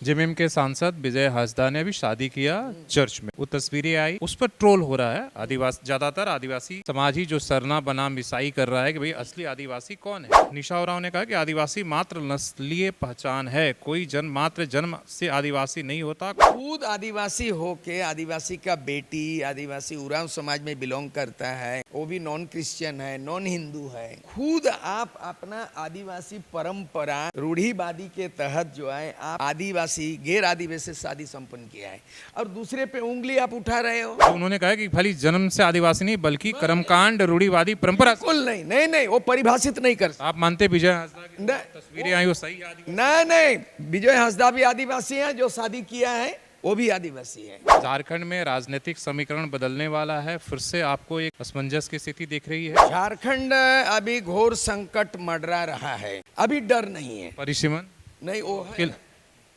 JMM के सांसद विजय हांसदा ने अभी शादी किया चर्च में। वो तस्वीरें आई, उस पर ट्रोल हो रहा है। आदिवासी, ज्यादातर आदिवासी समाज ही जो सरना बनाम मिसाई कर रहा है कि भाई असली आदिवासी कौन है। निशा उरांव ने कहा कि आदिवासी मात्र नस्लीय पहचान है, कोई मात्र जन्म से आदिवासी नहीं होता। खुद आदिवासी होके आदिवासी का बेटी आदिवासी उरांव समाज में बिलोंग करता है, वो भी नॉन क्रिश्चियन है, नॉन हिंदू है। खुद आप अपना आदिवासी परंपरा रूढ़िवादी के तहत जो है आप आदिवासी गैर आदिवासी से शादी संपन्न किया है और दूसरे पे उंगली आप उठा रहे हो। तो उन्होंने कहा कि खाली जन्म से आदिवासी नहीं बल्कि कर्मकांड रूढ़िवादी परंपरा से। बिल्कुल नहीं, वो परिभाषित नहीं कर। आप मानते विजय हांसदा की तस्वीरें आई वो सही आदिवासी? नहीं, विजय हांसदा भी आदिवासी है, जो शादी किया है वो भी आदिवासी है। झारखंड में राजनीतिक समीकरण बदलने वाला है, फिर से आपको एक असमंजस की स्थिति दिख रही है। झारखंड अभी घोर संकट मंडरा रहा है, अभी डर नहीं है। परिसीमन नहीं,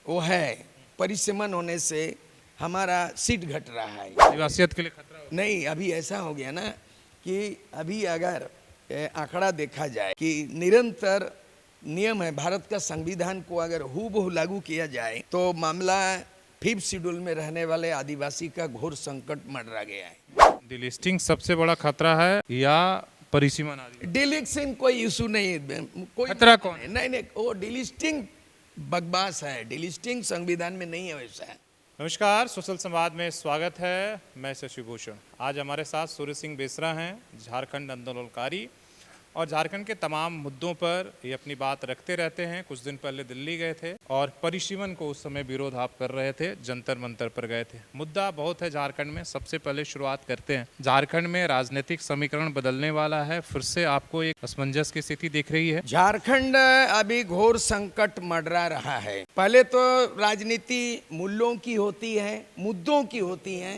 वो है परिसीमन होने से हमारा सीट घट रहा है। आदिवासियत के लिए खतरा हो। नहीं, अभी ऐसा हो गया ना कि अभी अगर आंकड़ा देखा जाए कि निरंतर नियम है, भारत का संविधान को अगर हूबहू लागू किया जाए तो मामला 5th शेड्यूल में रहने वाले आदिवासी का घोर संकट मंडरा गया है। डिलिस्टिंग सबसे बड़ा खतरा है या परिसीमन? डिलिस्टिंग कोई इशू नहीं, कोई खतरा कौन है? नहीं, वो डिलिस्टिंग बकवास है, डिलिस्टिंग संविधान में नहीं है वैसा है। नमस्कार, सोशल संवाद में स्वागत है। मैं शशि भूषण। आज हमारे साथ सूर्य सिंह बेसरा हैं, झारखंड आंदोलनकारी, और झारखंड के तमाम मुद्दों पर ये अपनी बात रखते रहते हैं। कुछ दिन पहले दिल्ली गए थे और परिसीमन को उस समय विरोध आप कर रहे थे, जंतर मंतर पर गए थे। मुद्दा बहुत है झारखंड में। सबसे पहले शुरुआत करते हैं, झारखंड में राजनीतिक समीकरण बदलने वाला है, फिर से आपको एक असमंजस की स्थिति दिख रही है। झारखंड अभी घोर संकट मंडरा रहा है। पहले तो राजनीति मूल्यों की होती है, मुद्दों की होती है,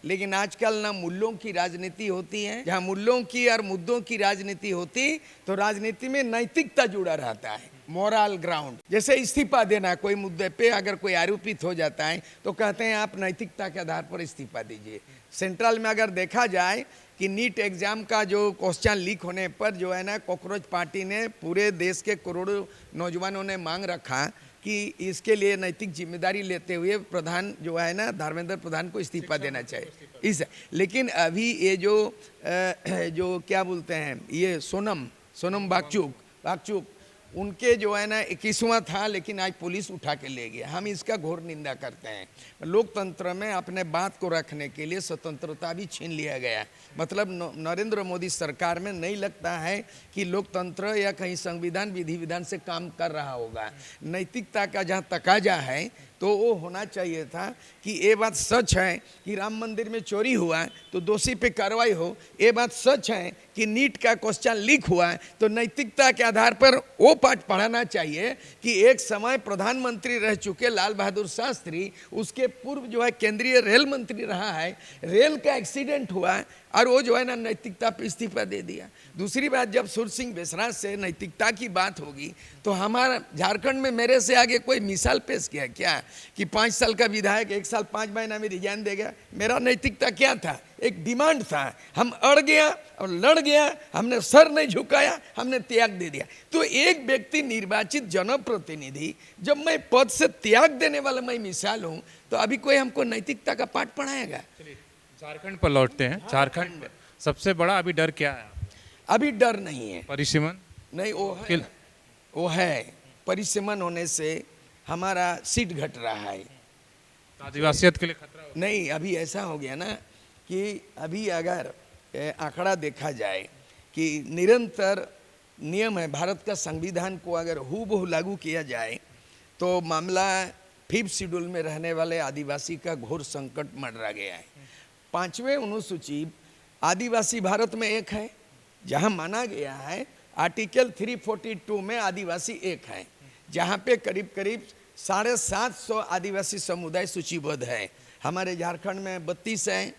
लेकिन आजकल ना मूल्यों की राजनीति होती है। जहाँ मूल्यों की और मुद्दों की राजनीति होती तो राजनीति में नैतिकता जुड़ा रहता है, मोरल ग्राउंड। जैसे इस्तीफा देना, कोई मुद्दे पे अगर कोई आरोपित हो जाता है तो कहते हैं आप नैतिकता के आधार पर इस्तीफा दीजिए। सेंट्रल में अगर देखा जाए कि नीट एग्जाम का जो क्वेश्चन लीक होने पर जो है ना, कॉकरोच पार्टी ने पूरे देश के करोड़ों नौजवानों ने मांग रखा कि इसके लिए नैतिक जिम्मेदारी लेते हुए प्रधान जो है ना, धर्मेंद्र प्रधान को इस्तीफा देना चाहिए। लेकिन अभी ये जो क्या बोलते हैं, ये सोनम वाकचूक उनके जो है ना 21वां था, लेकिन आज पुलिस उठा के ले गया। हम इसका घोर निंदा करते हैं। लोकतंत्र में अपने बात को रखने के लिए स्वतंत्रता भी छीन लिया गया। मतलब नरेंद्र मोदी सरकार में नहीं लगता है कि लोकतंत्र या कहीं संविधान विधि विधान से काम कर रहा होगा। नैतिकता का जहाँ तकाजा है तो वो होना चाहिए था कि ये बात सच है कि राम मंदिर में चोरी हुआ तो दोषी पे कार्रवाई हो। ये बात सच है कि नीट का क्वेश्चन लीक हुआ तो नैतिकता के आधार पर वो पाठ पढ़ाना चाहिए कि एक समय प्रधानमंत्री रह चुके लाल बहादुर शास्त्री, उसके पूर्व जो है केंद्रीय रेल मंत्री रहा है, रेल का एक्सीडेंट हुआ और वो जो है ना नैतिकता पे इस्तीफा दे दिया। दूसरी बात, जब सूर्य सिंह बेसरा से नैतिकता की बात होगी तो हमारा झारखंड में मेरे से आगे कोई मिसाल पेश किया क्या कि 5 साल का विधायक 1 साल 5 महीना में रिजाइन देगा? मेरा नैतिकता क्या था? एक डिमांड था, हम अड़ गया और लड़ गया, हमने सर नहीं झुकाया, हमने त्याग दे दिया। तो एक व्यक्ति निर्वाचित जनप्रतिनिधि, जब मैं पद से त्याग देने वाला मैं मिसाल हूँ, तो अभी कोई हमको नैतिकता का पाठ पढ़ाएगा? झारखंड पर लौटते हैं। झारखंड में सबसे बड़ा अभी डर क्या है? अभी डर नहीं है। परिसीमन? नहीं, वो है परिसीमन होने से हमारा सीट घट रहा है। आदिवासियत के लिए खतरा हो। नहीं, अभी ऐसा हो गया ना कि अभी अगर आंकड़ा देखा जाए कि निरंतर नियम है, भारत का संविधान को अगर हूबहू लागू किया जाए तो मामला 5th शेड्यूल में रहने वाले आदिवासी का घोर संकट मंडरा गया है। 5वें अनुसूची आदिवासी भारत में एक है, जहां माना गया है आर्टिकल 342 में आदिवासी एक है, जहां पे करीब 750 आदिवासी समुदाय सूचीबद्ध है। हमारे झारखंड में 32 हैं,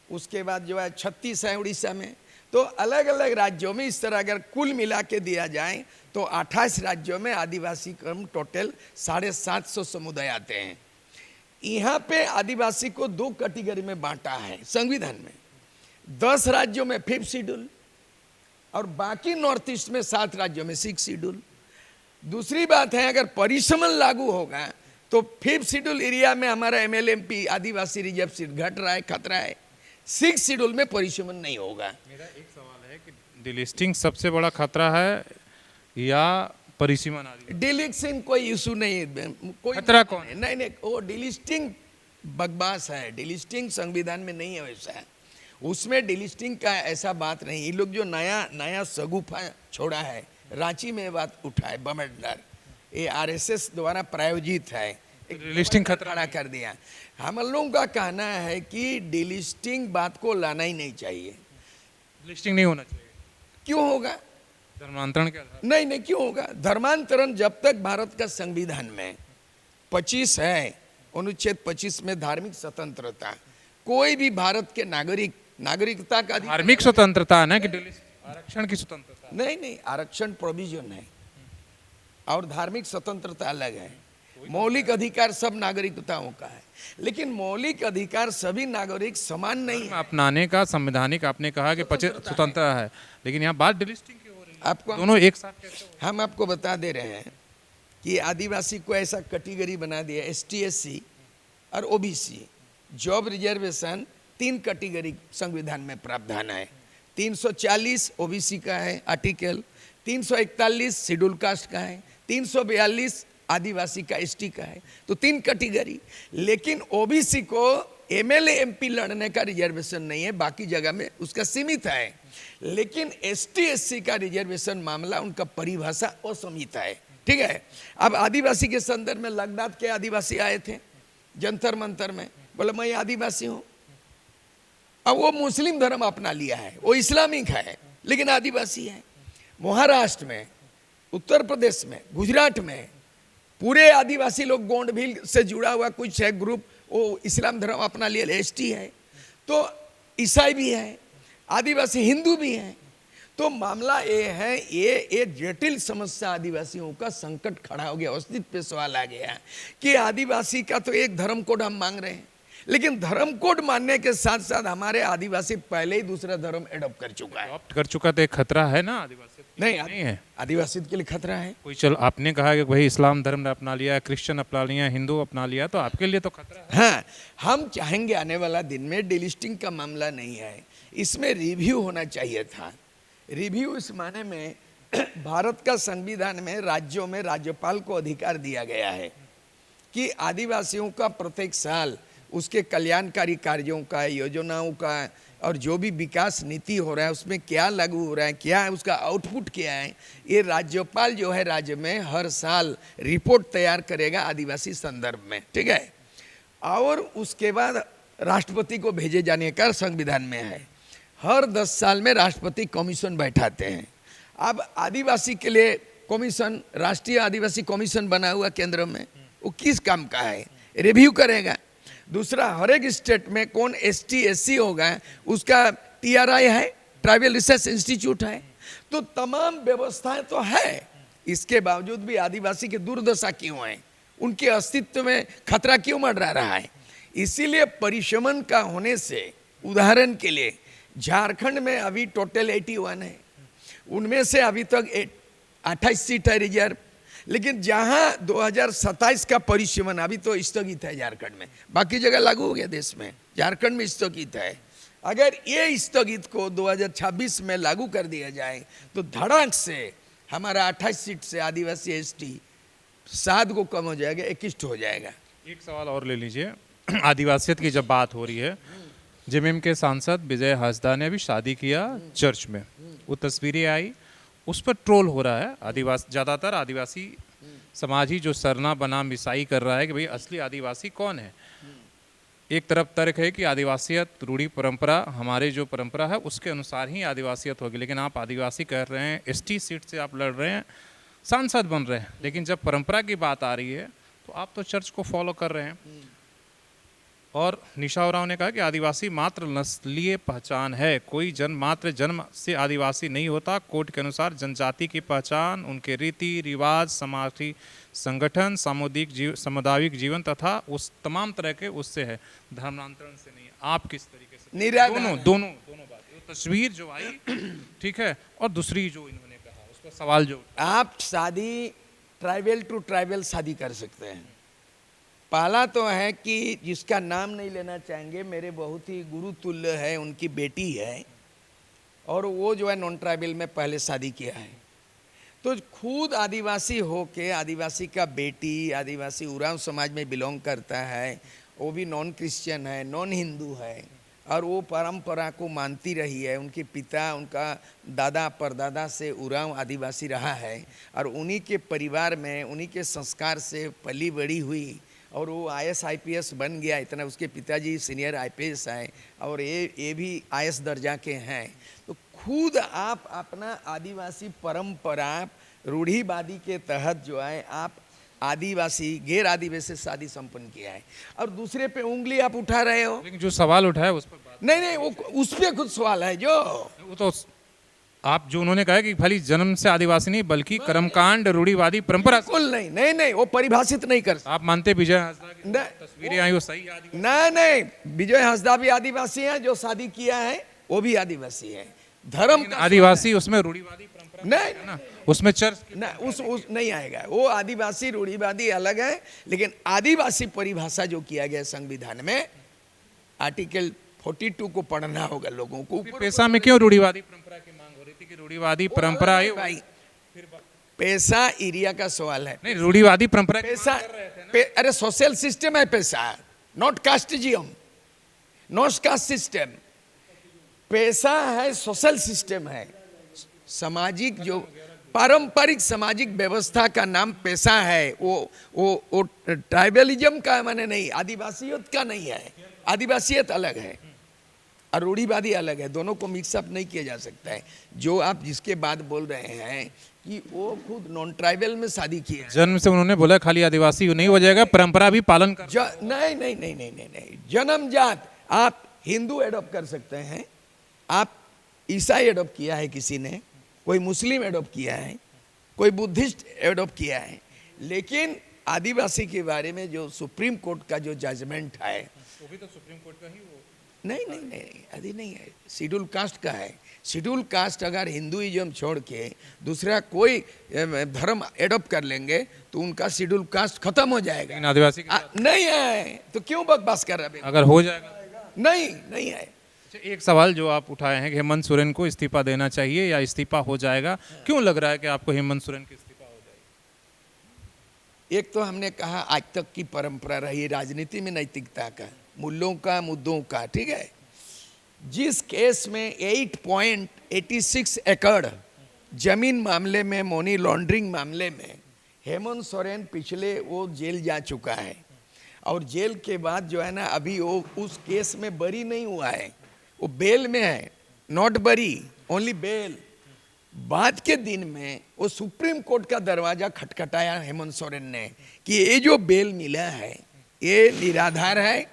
उसके बाद जो है 36 है उड़ीसा में। तो अलग अलग राज्यों में इस तरह अगर कुल मिला के दिया जाए तो 28 राज्यों में आदिवासी कम टोटल 750 समुदाय आते हैं। यहाँ पे आदिवासी को 2 कैटेगरी में बांटा है संविधान में। 10 राज्यों में 5th शेड्यूल और बाकी नॉर्थ ईस्ट में 7 राज्यों में 6th शेड्यूल। दूसरी बात है, अगर परिसीमन लागू होगा तो तो 5th शेड्यूल एरिया में हमारा MLMP आदिवासी रिजर्व सीट घट रहा है, खतरा है। 6th शेड्यूल में परिसीमन नहीं होगा। मेरा एक सवाल है कि डिलिस्टिंग सबसे बड़ा खतरा है या परिसीमन आदि? डिलिस्टिंग कोई इशू नहीं है, कोई खतरा कौन है? नहीं, वो डिलिस्टिंग बकवास है, डिलिस्टिंग संविधान में नहीं है वैसा है। उसमें डिलिस्टिंग का ऐसा बात नहीं। ये लोग जो नया सगुफा छोड़ा है, रांची में बात उठा है, बमडर, ये RSS द्वारा प्रायोजित है, एक डिलिस्टिंग खतरा खड़ा कर दिया। हम लोगों का कहना है कि डिलिस्टिंग बात को लाना ही नहीं चाहिए। डिलिस्टिंग नहीं होना चाहिए। क्यों होगा? धर्मांतरण के आधार? नहीं, क्यों होगा? धर्मांतरण जब तक भारत का संविधान में 25 है, अनुच्छेद 25 में धार्मिक स्वतंत्रता, कोई भी भारत के नागरिकता का धार्मिक स्वतंत्रता है ना कि आरक्षण की स्वतंत्रता? नहीं, आरक्षण प्रोविजन है और धार्मिक स्वतंत्रता अलग है। मौलिक अधिकार सब नागरिकताओं का है, लेकिन मौलिक अधिकार सभी नागरिक समान नहीं है। अपनाने का संवैधानिक आपने कहा कि स्वतंत्र है, लेकिन यहाँ बात डिलिस्टिंग की हो रही है। आपको दोनों एक साथ कैसे हो? हम आपको बता दे रहे हैं कि आदिवासी को ऐसा कैटेगरी बना दिया, ST SC और OBC। जॉब रिजर्वेशन 3 कैटेगरी संविधान में प्रावधान है। 340 OBC का है आर्टिकल, 341 शेड्यूल कास्ट का है, 342 आदिवासी का ST का है, तो 3 कैटेगरी। लेकिन OBC को MLA MP लड़ने का रिजर्वेशन नहीं है, बाकी जगह में उसका सीमित है। लेकिन ST SC का रिजर्वेशन मामला, उनका परिभाषा असीमित है। ठीक है। अब आदिवासी के संदर्भ में लगनाथ के आदिवासी आए थे जंतर मंतर में, बोले मैं आदिवासी हूं। अब वो मुस्लिम धर्म अपना लिया है, वो इस्लामिक है, लेकिन आदिवासी है। महाराष्ट्र में, उत्तर प्रदेश में, गुजरात में पूरे आदिवासी लोग, गोंडभील से जुड़ा हुआ कुछ है ग्रुप, वो इस्लाम धर्म अपना लिया, ST है। तो ईसाई भी है, आदिवासी हिंदू भी है। तो मामला ये है, ये जटिल समस्या आदिवासियों का संकट खड़ा हो गया। अस्तित्व पे सवाल आ गया कि आदिवासी का तो एक धर्म कोड हम मांग रहे हैं, लेकिन धर्म कोड मानने के साथ साथ हमारे आदिवासी पहले ही दूसरा धर्म एडॉप्ट कर चुका है। अडॉप्ट कर चुका, तो एक खतरा है ना आदिवासी? नहीं है आदिवासी के लिए खतरा है। कोई? चल, आपने कहा कि भाई इस्लाम धर्म ने अपना लिया, क्रिश्चियन अपना लिया, हिंदू अपना लिया, तो आपके लिए तो खतरा है। हाँ, हम चाहेंगे आने वाला दिन में डिलिस्टिंग का मामला नहीं है, इसमें रिव्यू होना चाहिए था। रिव्यू इस माने में भारत का संविधान में राज्यों में राज्यपाल को अधिकार दिया गया है कि आदिवासियों का प्रत्येक साल उसके कल्याणकारी कार्यों का, योजनाओं का और जो भी विकास नीति हो रहा है उसमें क्या लागू हो रहा है, क्या है उसका आउटपुट क्या है, ये राज्यपाल जो है राज्य में हर साल रिपोर्ट तैयार करेगा आदिवासी संदर्भ में। ठीक है। और उसके बाद राष्ट्रपति को भेजे जाने का संविधान में है। हर 10 साल में राष्ट्रपति कमीशन बैठाते हैं। अब आदिवासी के लिए कमीशन, राष्ट्रीय आदिवासी कमीशन बना हुआ केंद्र में, वो किस काम का है? रिव्यू करेगा। दूसरा, हर एक स्टेट में कौन ST SC होगा उसका TRI है, ट्राइबल रिसर्च इंस्टीट्यूट है। तो तमाम व्यवस्थाएं तो है, इसके बावजूद भी आदिवासी की दुर्दशा क्यों है, उनके अस्तित्व में खतरा क्यों मंडरा रहा है? इसीलिए परिशमन का होने से, उदाहरण के लिए झारखंड में अभी टोटल 81 है, उनमें से अभी तक 28 सीट है रिजर्व। लेकिन जहां 2027 का परिसीमन अभी तो स्थगित है झारखंड में, बाकी जगह लागू हो गया देश में, झारखंड में स्थगित है। अगर ये स्थगित को 2026 में लागू कर दिया जाए तो धड़ाक से हमारा 28 सीट से आदिवासी ST 7 को कम हो जाएगा, 21 हो जाएगा। एक सवाल और ले लीजिए। आदिवासियत की जब बात हो रही है, JMM के सांसद विजय हांसदा ने अभी शादी किया चर्च में, वो तस्वीरें आई, उस पर ट्रोल हो रहा है। आदिवासी, ज़्यादातर आदिवासी समाज ही जो सरना बना मिसाई कर रहा है कि भाई असली आदिवासी कौन है। एक तरफ तर्क है कि आदिवासियत रूढ़ी परंपरा, हमारे जो परंपरा है उसके अनुसार ही आदिवासियत होगी, लेकिन आप आदिवासी कह रहे हैं, ST सीट से आप लड़ रहे हैं, सांसद बन रहे हैं, लेकिन जब परंपरा की बात आ रही है तो आप तो चर्च को फॉलो कर रहे हैं। और निशा उरांव ने कहा कि आदिवासी मात्र नस्लीय पहचान है, कोई मात्र जन्म से आदिवासी नहीं होता। कोड के अनुसार जनजाति की पहचान उनके रीति रिवाज, समाजी संगठन, सामुदायिक जीवन तथा उस तमाम तरह के उससे है, धर्मांतरण से नहीं। आप किस तरीके से? दोनों बात, तस्वीर जो आई ठीक है, और दूसरी जो इन्होंने कहा उस पर सवाल जो, आप शादी ट्राइबल टू ट्राइबल शादी कर सकते हैं, पहला तो है कि जिसका नाम नहीं लेना चाहेंगे, मेरे बहुत ही गुरु तुल्य है, उनकी बेटी है और वो जो है नॉन ट्राइबल में पहले शादी किया है। तो खुद आदिवासी होके, आदिवासी का बेटी आदिवासी उरांव समाज में बिलोंग करता है, वो भी नॉन क्रिश्चियन है, नॉन हिंदू है और वो परंपरा को मानती रही है। उनके पिता, उनका दादा परदादा से उरांव आदिवासी रहा है और उन्हीं के परिवार में, उन्हीं के संस्कार से पली बड़ी हुई और वो IAS IPS बन गया। इतना उसके पिताजी सीनियर IPS हैं और ये भी IAS दर्जा के हैं। तो खुद आप अपना आदिवासी परंपरा रूढ़िवादी के तहत जो है आप आदिवासी गैर आदिवासी शादी संपन्न किया है और दूसरे पे उंगली आप उठा रहे हो। लेकिन जो सवाल उठाया उस पर बात नहीं, वो उस पे कुछ सवाल है जो वो तो आप जो उन्होंने कहा कि खाली जन्म से आदिवासी नहीं बल्कि कर्मकांड रूढ़िवादी परंपरा से। बिल्कुल नहीं, वो परिभाषित नहीं कर सकते। आप मानते विजय हांसदा की नहीं। तस्वीरें आई वो सही है आदिवासी? नहीं, विजय हांसदा भी आदिवासी है, जो शादी किया है वो भी आदिवासी है। धर्म का आदिवासी उसमें रूढ़िवादी परंपरा नहीं है ना, उसमें चर्च ना, उस नहीं आएगा। वो आदिवासी रूढ़िवादी अलग है, लेकिन आदिवासी परिभाषा जो किया गया संविधान में, आर्टिकल 42 को पढ़ना होगा लोगों को। पेशा में क्यों रूढ़िवादी परंपरा की मांग हो रही थी कि रूढ़िवादी परंपरा है भाई, पैसा एरिया का सवाल है। नहीं, रूढ़िवादी परंपरा की पैसा मांग कर रहे थे ना। अरे सोशल सिस्टम है पैसा, not casteism, not caste system. पैसा है, सोशल सिस्टम है, सामाजिक जो पारंपरिक सामाजिक व्यवस्था का नाम पैसा है। वो ट्राइबलिज्म का माने नहीं, आदिवासियत का नहीं है। आदिवासियत अलग है और रूढ़िवादी अलग है, दोनों को मिक्सअप नहीं किया जा सकता है। जो आप जिसके बाद बोल रहे हैं कि वो खुद नॉन ट्राइबल में शादी की है, जन्म से उन्होंने बोला खाली आदिवासी नहीं हो जाएगा, परंपरा भी पालन कर। नहीं, जन्मजात आप हिंदू एडॉप्ट कर सकते हैं, आप ईसाई एडॉप्ट किया है किसी ने, कोई मुस्लिम एडॉप्ट किया है, कोई बुद्धिस्ट एडॉप्ट किया है, लेकिन आदिवासी के बारे में जो सुप्रीम कोर्ट का जो जजमेंट है वो भी तो सुप्रीम कोर्ट का ही वो नहीं, आदि नहीं है, शेड्यूल कास्ट का है। शेड्यूल कास्ट अगर हिंदुइज्म छोड़ के दूसरा कोई धर्म एडॉप्ट कर लेंगे तो उनका शेड्यूल कास्ट खत्म हो जाएगा। लेकिन आदिवासी के नहीं है तो क्यों बकवास कर रहे हैं? अगर हो जाएगा नहीं है। अच्छा, एक सवाल जो आप उठाए हैं कि हेमंत सोरेन को इस्तीफा देना चाहिए या इस्तीफा हो जाएगा, क्यों लग रहा है कि आपको हेमंत सोरेन की इस्तीफा हो जाएगी? एक तो हमने कहा आज तक की परंपरा रही राजनीति में नैतिकता का, मूल्यों का, मुद्दों का, ठीक है। जिस केस में 8.86 एकड़ जमीन मामले में, मनी लॉन्ड्रिंग मामले में हेमंत सोरेन पिछले वो जेल जा चुका है और जेल के बाद जो है ना अभी वो उस केस में बरी नहीं हुआ है, वो बेल में है, नॉट बरी, ओनली बेल। बाद के दिन में वो सुप्रीम कोर्ट का दरवाजा खटखटाया हेमंत सोरेन ने कि ये जो बेल मिला है ये निराधार है,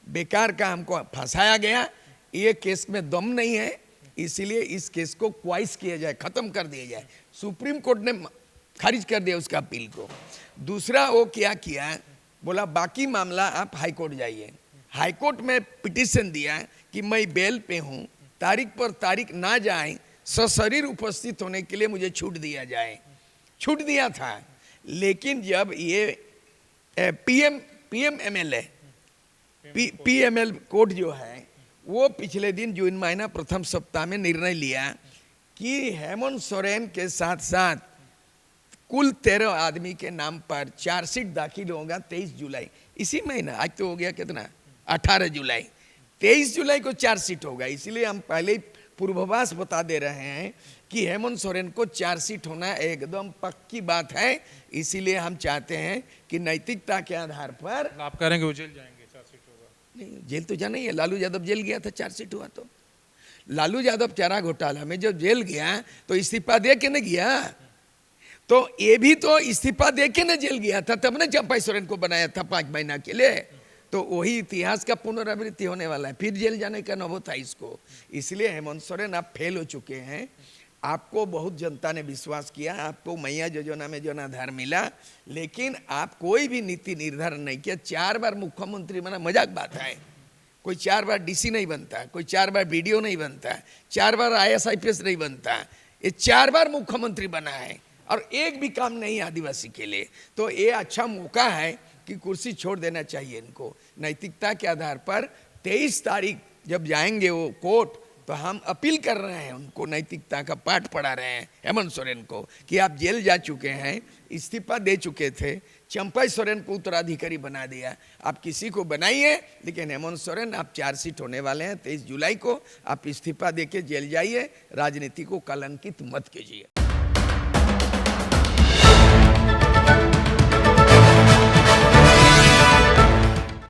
बेकार का हमको फंसाया गया, ये केस में दम नहीं है, इसीलिए इस केस को क्वाइस किया जाए, खत्म कर दिया जाए। सुप्रीम कोर्ट ने खारिज कर दिया उसका अपील को। दूसरा वो क्या किया, बोला बाकी मामला आप हाई कोर्ट जाइए। हाई कोर्ट में पिटीशन दिया कि मैं बेल पे हूँ, तारीख पर तारीख ना जाए, सशरीर उपस्थित होने के लिए मुझे छूट दिया जाए। छूट दिया था, लेकिन जब ये PML कोर्ट जो है वो पिछले दिन जून महीना प्रथम सप्ताह में निर्णय लिया कि हेमंत सोरेन के साथ साथ कुल 13 आदमी के नाम पर चार्जशीट दाखिल होगा 23 जुलाई, इसी महीना। आज तो हो गया कितना, 18 जुलाई, 23 जुलाई को चार्जशीट होगा। इसलिए हम पहले ही पूर्वाभास बता दे रहे हैं कि हेमंत सोरेन को चार्जशीट होना एकदम पक्की बात है। इसीलिए हम चाहते हैं कि नैतिकता के आधार पर आप कह रहे हैं कि वो जेल जाएंगे, चार्जशीट होगा? नहीं, जेल तो जाना ही है। लालू यादव जेल गया था, चार्जशीट हुआ। तो लालू यादव चारा घोटाला में जब जेल गया तो इस्तीफा दे के न गया, तो ये भी तो इस्तीफा दे के न जेल गया था, तब न चंपा सोरेन को बनाया था 5 महीना के लिए। तो वही इतिहास का पुनरावृत्ति होने वाला है, फिर जेल जाने का नौबत था इसको। इसलिए हेमंत सोरेन आप फेल हो चुके हैं। आपको बहुत जनता ने विश्वास किया, आपको मैया योजना में जो आधार मिला, लेकिन आप कोई भी नीति निर्धारण नहीं किया। 4 बार मुख्यमंत्री बना, मजाक बात है। कोई 4 बार DC नहीं बनता, कोई 4 बार BDO नहीं बनता, 4 बार IAS IPS नहीं बनता, ये 4 बार मुख्यमंत्री बना है और एक भी काम नहीं आदिवासी के लिए। तो ये अच्छा मौका है कि कुर्सी छोड़ देना चाहिए इनको। नैतिकता के आधार पर 23 तारीख जब जाएंगे वो कोर्ट, तो हम अपील कर रहे हैं उनको, नैतिकता का पाठ पढ़ा रहे हैं हेमंत सोरेन को कि आप जेल जा चुके हैं, इस्तीफा दे चुके थे, चंपा सोरेन को उत्तराधिकारी बना दिया, आप किसी को बनाइए, लेकिन हेमंत सोरेन आप चार्जशीट होने वाले हैं 23 जुलाई को, आप इस्तीफा देके जेल जाइए, राजनीति को कलंकित मत कीजिए।